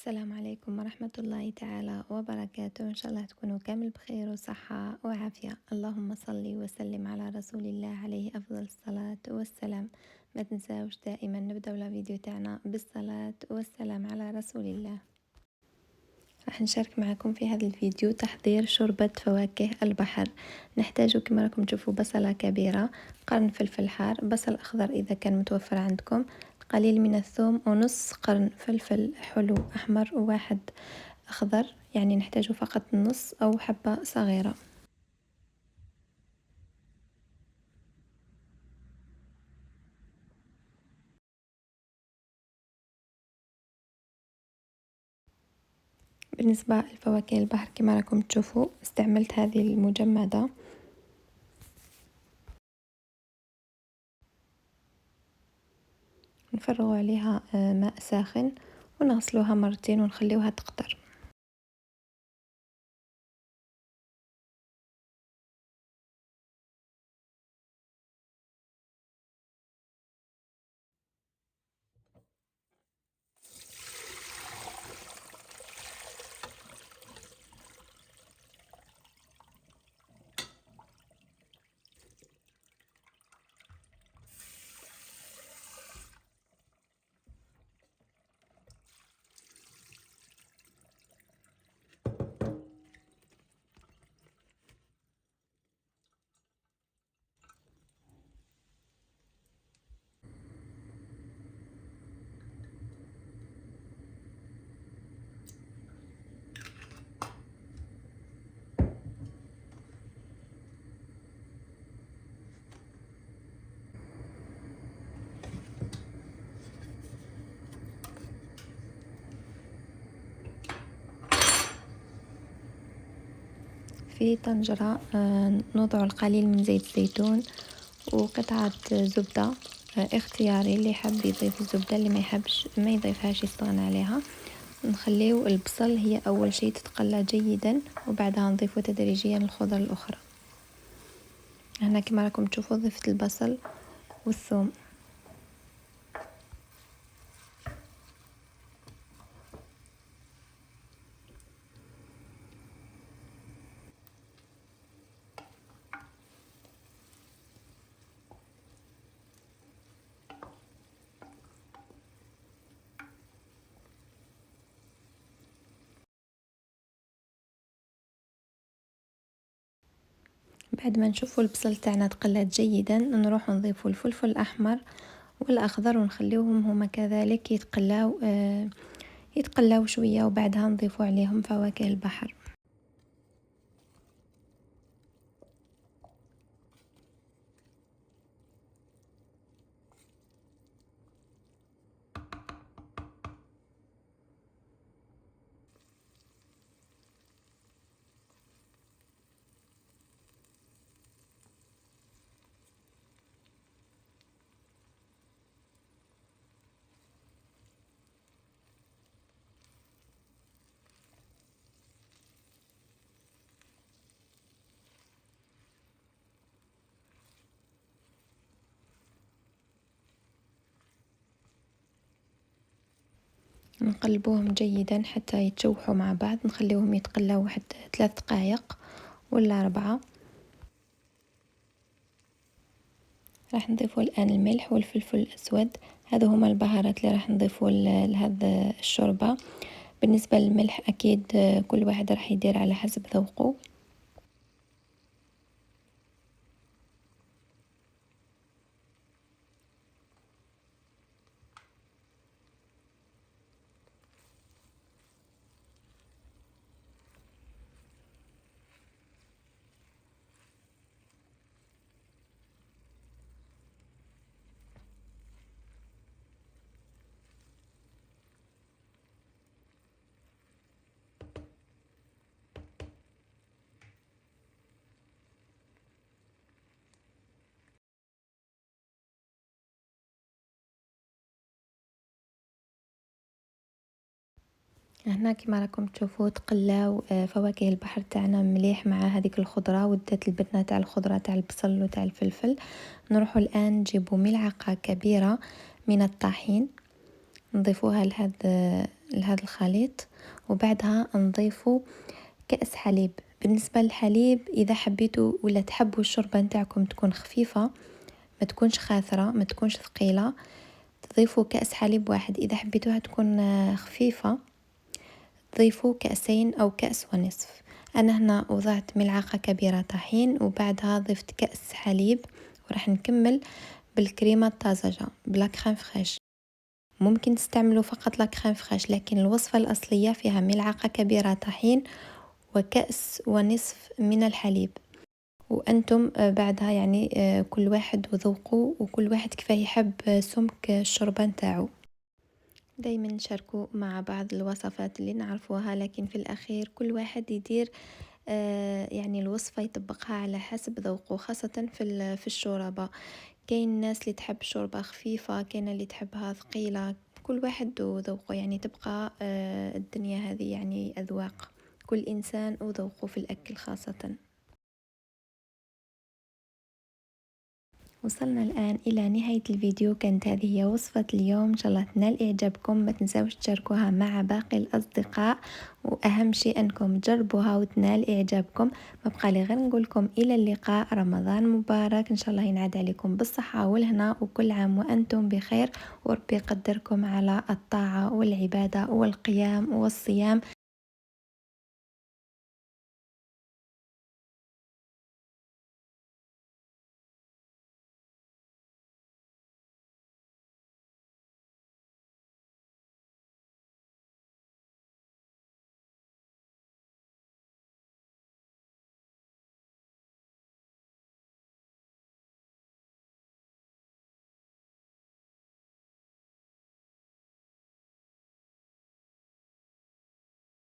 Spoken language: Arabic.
السلام عليكم ورحمة الله تعالى وبركاته. إن شاء الله تكونوا كامل بخير وصحة وعافية. اللهم صل وسلم على رسول الله عليه أفضل الصلاة والسلام. ما تنساوش دائما نبدأ الفيديو تاعنا بالصلاة والسلام على رسول الله. راح نشارك معكم في هذا الفيديو تحضير شوربة فواكه البحر. نحتاج كما راكم تشوفوا بصلة كبيرة، قرن فلفل حار، بصل أخضر إذا كان متوفر عندكم، قليل من الثوم ونص قرن فلفل حلو أحمر وواحد أخضر، يعني نحتاج فقط نص أو حبة صغيرة. بالنسبة لفواكه البحر كما راكم تشوفوا استعملت هذه المجمدة. نفرغ عليها ماء ساخن ونغسلوها مرتين ونخليوها تقطر. في طنجرة نوضع القليل من زيت الزيتون وقطعة زبدة، اختياري، اللي يحب يضيف الزبدة، اللي ما يحبش ما يضيفهاش يستغنى عليها. نخليو البصل هي أول شيء تتقلى جيدا وبعدها نضيف تدريجيا الخضر الأخرى. هنا كما راكم تشوفوا ضفت البصل والثوم. بعد ما نشوفوا البصل تاعنا تقلات جيدا نروح نضيفوا الفلفل الأحمر والأخضر ونخليوهم هما كذلك يتقلاو شوية وبعدها نضيفوا عليهم فواكه البحر. نقلبوهم جيدا حتى يتشوحوا مع بعض، نخليهم يتقلاو واحد 3 دقائق ولا 4. راح نضيفوا الآن الملح والفلفل الأسود، هذا هما البهارات اللي راح نضيفوا لهذا الشوربة. بالنسبة للملح أكيد كل واحد راح يدير على حسب ذوقه. هنا كما راكم تشوفوا تقلاو فواكه البحر تاعنا مليح مع هذيك الخضره ودات البنه تاع الخضره تاع البصل وتاع الفلفل. نروحوا الان نجيبوا ملعقه كبيره من الطحين، نضيفوها لهذا الخليط، وبعدها نضيفو كأس حليب. بالنسبة للحليب إذا حبيتوا ولا تحبوا الشوربة نتاعكم تكون خفيفة، ما تكونش خاثرة، ما تكونش ثقيلة، تضيفوا كأس حليب واحد. إذا حبيتوها تكون خفيفة ضيفوا كأسين أو كأس ونصف. أنا هنا وضعت ملعقة كبيرة طحين، وبعدها ضفت كأس حليب، وراح نكمل بالكريمة الطازجة بلا كريم فريش. ممكن تستعملوا فقط لا كريم فريش، لكن الوصفة الأصلية فيها ملعقة كبيرة طحين وكأس ونصف من الحليب. وأنتم بعدها يعني كل واحد وذوقه، وكل واحد كيف يحب سمك الشوربة نتاعو. دايما نشاركوا مع بعض الوصفات اللي نعرفوها، لكن في الأخير كل واحد يدير يعني الوصفة يطبقها على حسب ذوقه، خاصة في الشوربة. كاين الناس اللي تحب شوربة خفيفة، كاين اللي تحبها ثقيلة، كل واحد وذوقه. يعني تبقى الدنيا هذه يعني أذواق، كل إنسان وذوقه في الأكل خاصة. وصلنا الآن إلى نهاية الفيديو. كانت هذه هي وصفة اليوم، إن شاء الله تنال إعجابكم. ما تنسوش تشاركوها مع باقي الأصدقاء، وأهم شيء أنكم تجربوها وتنال إعجابكم. ما بقى لي غير نقولكم إلى اللقاء، رمضان مبارك، إن شاء الله ينعاد عليكم بالصحة والهنا، وكل عام وأنتم بخير، وربي يقدركم على الطاعة والعبادة والقيام والصيام